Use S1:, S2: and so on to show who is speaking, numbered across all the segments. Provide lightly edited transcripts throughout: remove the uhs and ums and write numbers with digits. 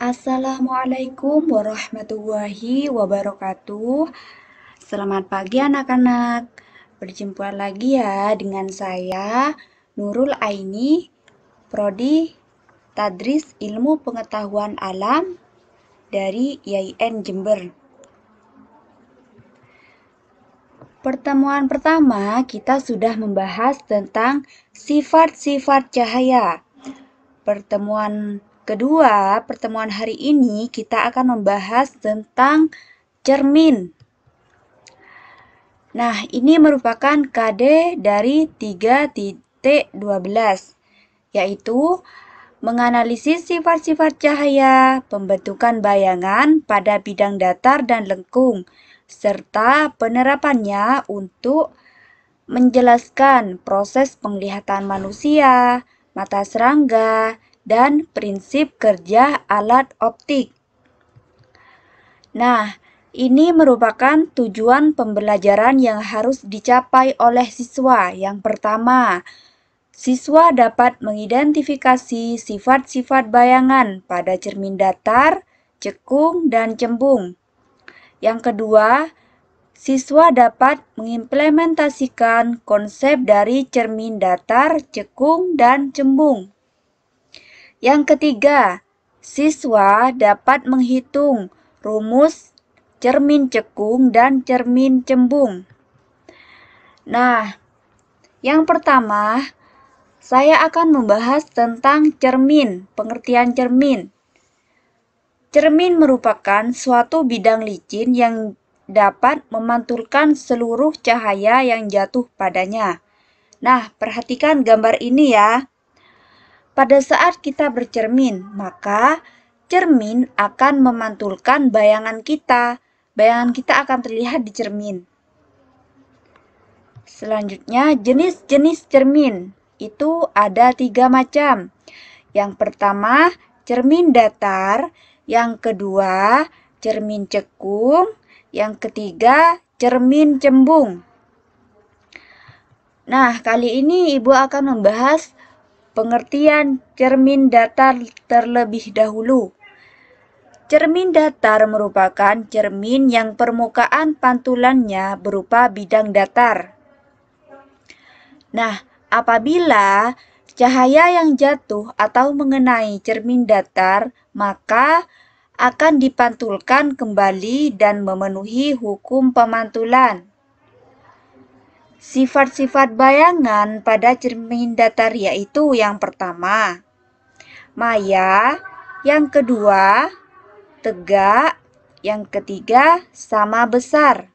S1: Assalamualaikum warahmatullahi wabarakatuh. Selamat pagi anak-anak. Berjumpa lagi ya dengan saya Nurul Aini, Prodi Tadris Ilmu Pengetahuan Alam dari IAIN Jember. Pertemuan pertama kita sudah membahas tentang sifat-sifat cahaya. Pertemuan hari ini kita akan membahas tentang cermin. Nah, ini merupakan KD dari 3.12, yaitu menganalisis sifat-sifat cahaya, pembentukan bayangan pada bidang datar dan lengkung, serta penerapannya untuk menjelaskan proses penglihatan manusia, mata serangga, dan prinsip kerja alat optik. Nah, ini merupakan tujuan pembelajaran yang harus dicapai oleh siswa. Yang pertama, siswa dapat mengidentifikasi sifat-sifat bayangan pada cermin datar, cekung, dan cembung. Yang kedua, siswa dapat mengimplementasikan konsep dari cermin datar, cekung, dan cembung. Yang ketiga, siswa dapat menghitung rumus cermin cekung dan cermin cembung. Nah, yang pertama, saya akan membahas tentang cermin, pengertian cermin. Cermin merupakan suatu bidang licin yang dapat memantulkan seluruh cahaya yang jatuh padanya. Nah, perhatikan gambar ini ya. Pada saat kita bercermin, maka cermin akan memantulkan bayangan kita. Bayangan kita akan terlihat di cermin. Selanjutnya, jenis-jenis cermin. Itu ada 3 macam. Yang pertama, cermin datar. Yang kedua, cermin cekung. Yang ketiga, cermin cembung. Nah, kali ini Ibu akan membahas pengertian cermin datar terlebih dahulu. Cermin datar merupakan cermin yang permukaan pantulannya berupa bidang datar. Nah, apabila cahaya yang jatuh atau mengenai cermin datar, maka akan dipantulkan kembali dan memenuhi hukum pemantulan. Sifat-sifat bayangan pada cermin datar yaitu yang pertama, maya, yang kedua, tegak, yang ketiga, sama besar.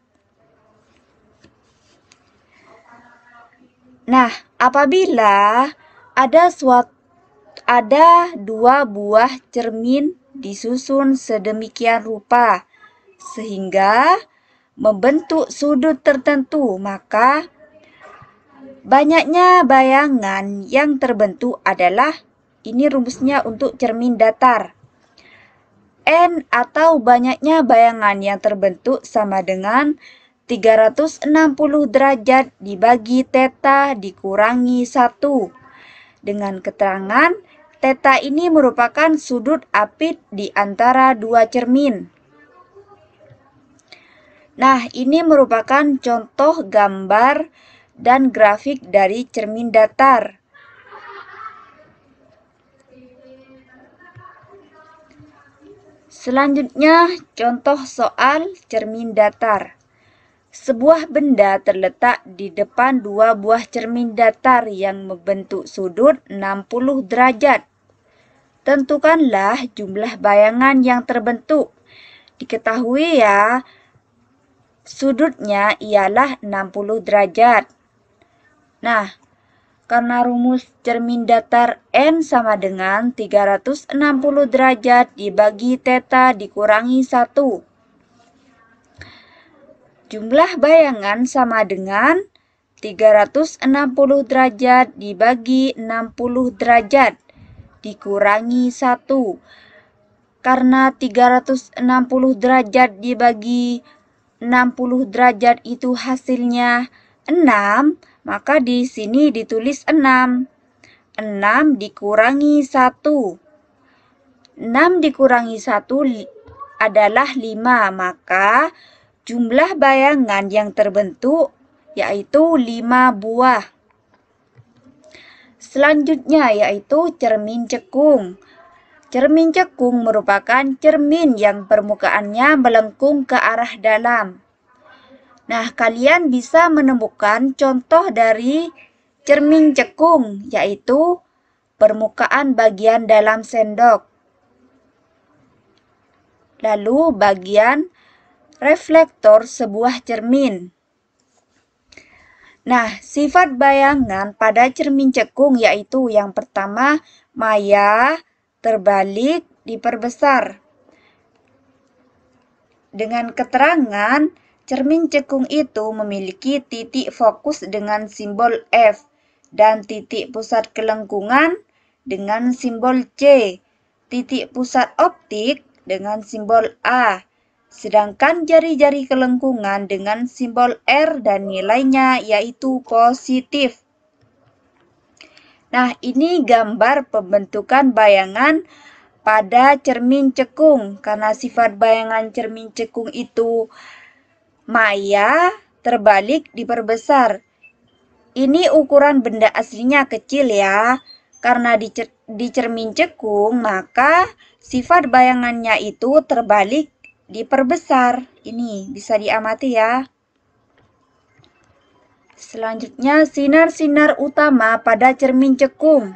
S1: Nah, apabila ada 2 buah cermin disusun sedemikian rupa sehingga membentuk sudut tertentu, maka banyaknya bayangan yang terbentuk adalah, ini rumusnya untuk cermin datar. N atau banyaknya bayangan yang terbentuk sama dengan 360 derajat dibagi theta dikurangi 1. Dengan keterangan, theta ini merupakan sudut apit di antara 2 cermin. Nah, ini merupakan contoh gambar dan grafik dari cermin datar. Selanjutnya, contoh soal cermin datar. Sebuah benda terletak di depan 2 buah cermin datar yang membentuk sudut 60 derajat. Tentukanlah jumlah bayangan yang terbentuk. Diketahui ya, sudutnya ialah 60 derajat. Nah, karena rumus cermin datar N sama dengan 360 derajat dibagi theta dikurangi 1. Jumlah bayangan sama dengan 360 derajat dibagi 60 derajat dikurangi 1. Karena 360 derajat dibagi 60 derajat itu hasilnya 6, maka di sini ditulis 6. 6 dikurangi 1. 6 dikurangi 1 adalah 5, maka jumlah bayangan yang terbentuk yaitu 5 buah. Selanjutnya yaitu cermin cekung. Cermin cekung merupakan cermin yang permukaannya melengkung ke arah dalam. Nah, kalian bisa menemukan contoh dari cermin cekung, yaitu permukaan bagian dalam sendok. Lalu bagian reflektor sebuah cermin. Nah, sifat bayangan pada cermin cekung yaitu yang pertama, maya, terbalik, diperbesar. Dengan keterangan, cermin cekung itu memiliki titik fokus dengan simbol F dan titik pusat kelengkungan dengan simbol C, titik pusat optik dengan simbol A, sedangkan jari-jari kelengkungan dengan simbol R dan nilainya yaitu positif. Nah, ini gambar pembentukan bayangan pada cermin cekung. Karena sifat bayangan cermin cekung itu maya, terbalik, diperbesar. Ini ukuran benda aslinya kecil ya. Karena di cermin cekung, maka sifat bayangannya itu terbalik, diperbesar. Ini bisa diamati ya. Selanjutnya, sinar-sinar utama pada cermin cekung.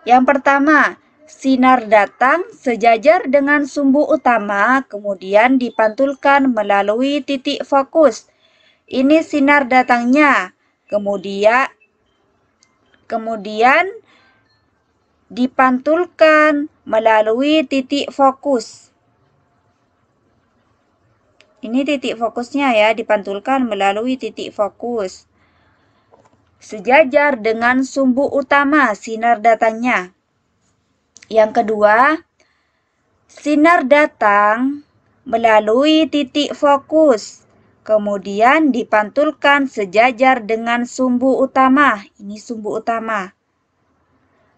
S1: Yang pertama, sinar datang sejajar dengan sumbu utama, kemudian dipantulkan melalui titik fokus. Ini sinar datangnya. Kemudian dipantulkan melalui titik fokus. Ini titik fokusnya ya, dipantulkan melalui titik fokus. Sejajar dengan sumbu utama sinar datangnya. Yang kedua, sinar datang melalui titik fokus, kemudian dipantulkan sejajar dengan sumbu utama. Ini sumbu utama.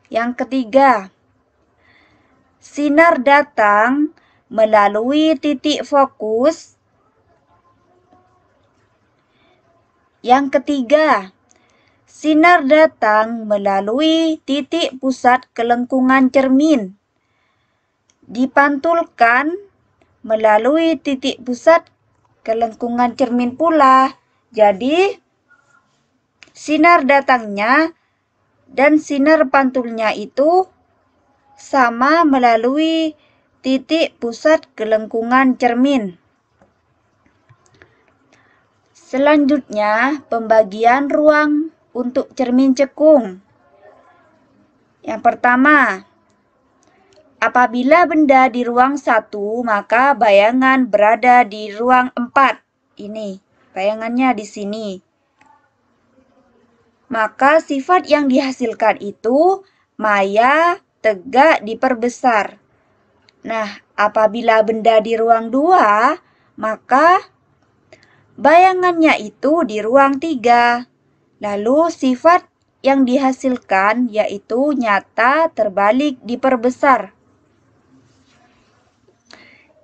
S1: Yang ketiga, sinar datang melalui titik fokus. Yang ketiga, sinar datang melalui titik pusat kelengkungan cermin. Dipantulkan melalui titik pusat kelengkungan cermin pula. Jadi, sinar datangnya dan sinar pantulnya itu sama melalui titik pusat kelengkungan cermin. Selanjutnya, pembagian ruang untuk cermin cekung. Yang pertama, apabila benda di ruang 1, maka bayangan berada di ruang 4. Ini, bayangannya di sini. Maka sifat yang dihasilkan itu maya, tegak, diperbesar. Nah, apabila benda di ruang 2, maka bayangannya itu di ruang 3. Lalu sifat yang dihasilkan yaitu nyata, terbalik, diperbesar.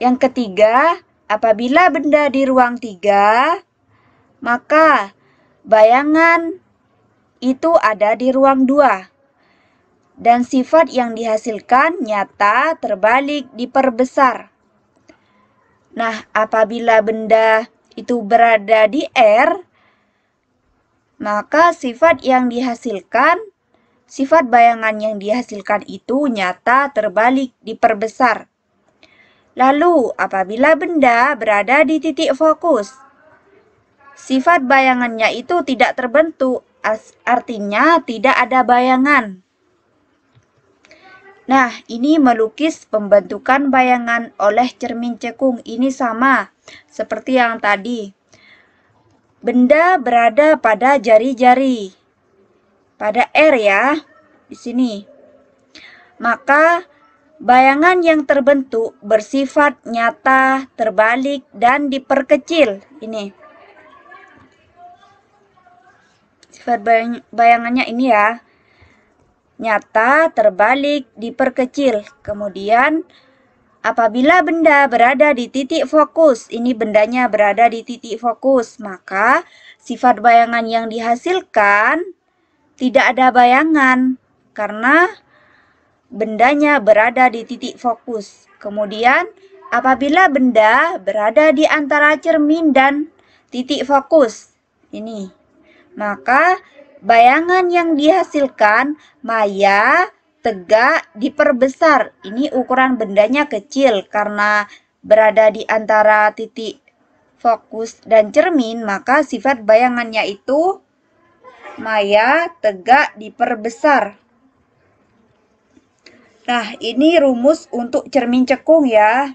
S1: Yang ketiga, apabila benda di ruang 3, maka bayangan itu ada di ruang 2. Dan sifat yang dihasilkan nyata, terbalik, diperbesar. Nah, apabila benda itu berada di R, maka sifat bayangan yang dihasilkan itu nyata, terbalik, diperbesar. Lalu, apabila benda berada di titik fokus, sifat bayangannya itu tidak terbentuk, artinya tidak ada bayangan. Nah, ini melukis pembentukan bayangan oleh cermin cekung. Ini sama seperti yang tadi. Benda berada pada jari-jari. Pada R ya, di sini. Maka bayangan yang terbentuk bersifat nyata, terbalik, dan diperkecil. Ini. Sifat bayangannya ini ya. nyata terbalik diperkecil. Kemudian apabila benda berada di titik fokus, ini bendanya berada di titik fokus, maka sifat bayangan yang dihasilkan tidak ada bayangan karena bendanya berada di titik fokus. Kemudian apabila benda berada di antara cermin dan titik fokus, ini, maka bayangan yang dihasilkan maya tegak diperbesar. Ini ukuran bendanya kecil karena berada di antara titik fokus dan cermin, maka sifat bayangannya itu maya tegak diperbesar. Nah, ini rumus untuk cermin cekung ya.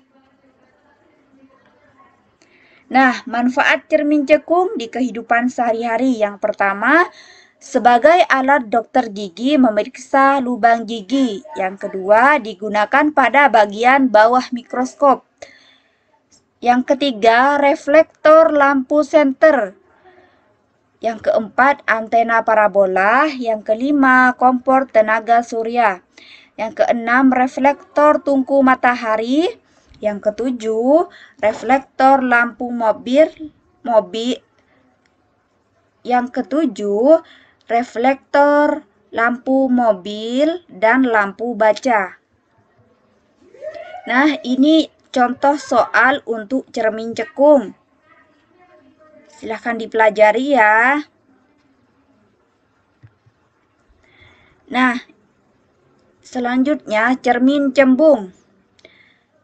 S1: Nah, manfaat cermin cekung di kehidupan sehari-hari. Yang pertama, sebagai alat dokter gigi memeriksa lubang gigi. Yang kedua, digunakan pada bagian bawah mikroskop. Yang ketiga, reflektor lampu senter. Yang keempat, antena parabola. Yang kelima, kompor tenaga surya. Yang keenam, reflektor tungku matahari. Yang ketujuh, reflektor lampu mobil. Yang ketujuh, reflektor lampu mobil dan lampu baca. Nah, ini contoh soal untuk cermin cekung. Silahkan dipelajari ya. Nah, selanjutnya cermin cembung.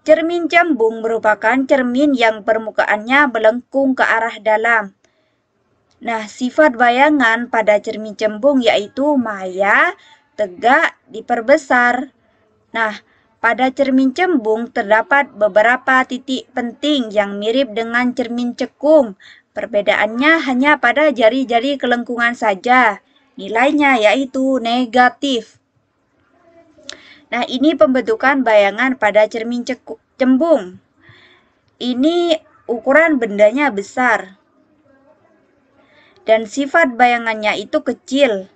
S1: Cermin cembung merupakan cermin yang permukaannya melengkung ke arah dalam. Nah, sifat bayangan pada cermin cembung yaitu maya tegak diperbesar. Nah, pada cermin cembung terdapat beberapa titik penting yang mirip dengan cermin cekung. Perbedaannya hanya pada jari-jari kelengkungan saja. Nilainya yaitu negatif. Nah, ini pembentukan bayangan pada cermin cembung. Ini ukuran bendanya besar. Dan sifat bayangannya itu kecil.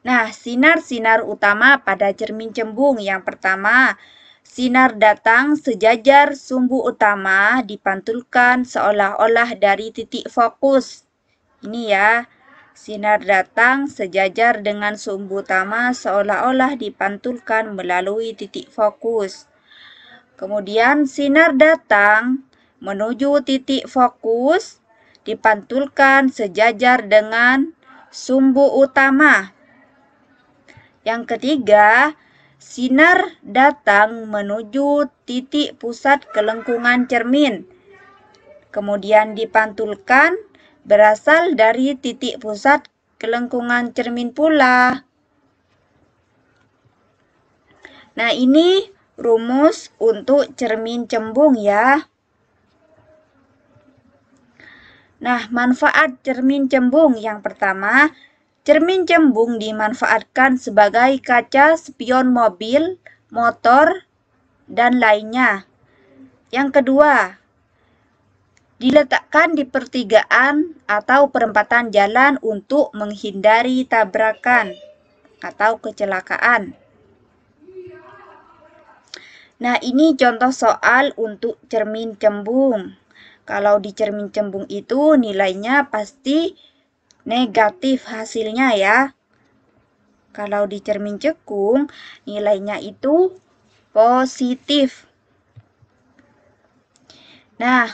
S1: Nah, sinar-sinar utama pada cermin cembung. Yang pertama, sinar datang sejajar sumbu utama dipantulkan seolah-olah dari titik fokus. Ini ya. Sinar datang sejajar dengan sumbu utama seolah-olah dipantulkan melalui titik fokus. Kemudian sinar datang menuju titik fokus dipantulkan sejajar dengan sumbu utama. Yang ketiga, sinar datang menuju titik pusat kelengkungan cermin. Kemudian dipantulkan berasal dari titik pusat kelengkungan cermin pula. Nah, ini rumus untuk cermin cembung ya. Nah, manfaat cermin cembung yang pertama, cermin cembung dimanfaatkan sebagai kaca spion mobil, motor, dan lainnya. Yang kedua, diletakkan di pertigaan atau perempatan jalan untuk menghindari tabrakan atau kecelakaan. Nah, ini contoh soal untuk cermin cembung. Kalau di cermin cembung itu nilainya pasti negatif hasilnya ya. Kalau di cermin cekung nilainya itu positif. Nah,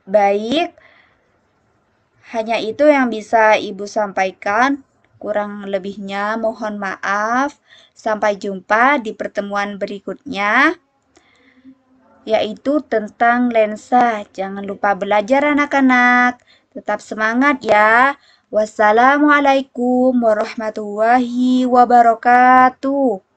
S1: baik, hanya itu yang bisa Ibu sampaikan. Kurang lebihnya mohon maaf. Sampai jumpa di pertemuan berikutnya, yaitu tentang lensa. Jangan lupa belajar anak-anak. Tetap semangat ya. Wassalamualaikum warahmatullahi wabarakatuh.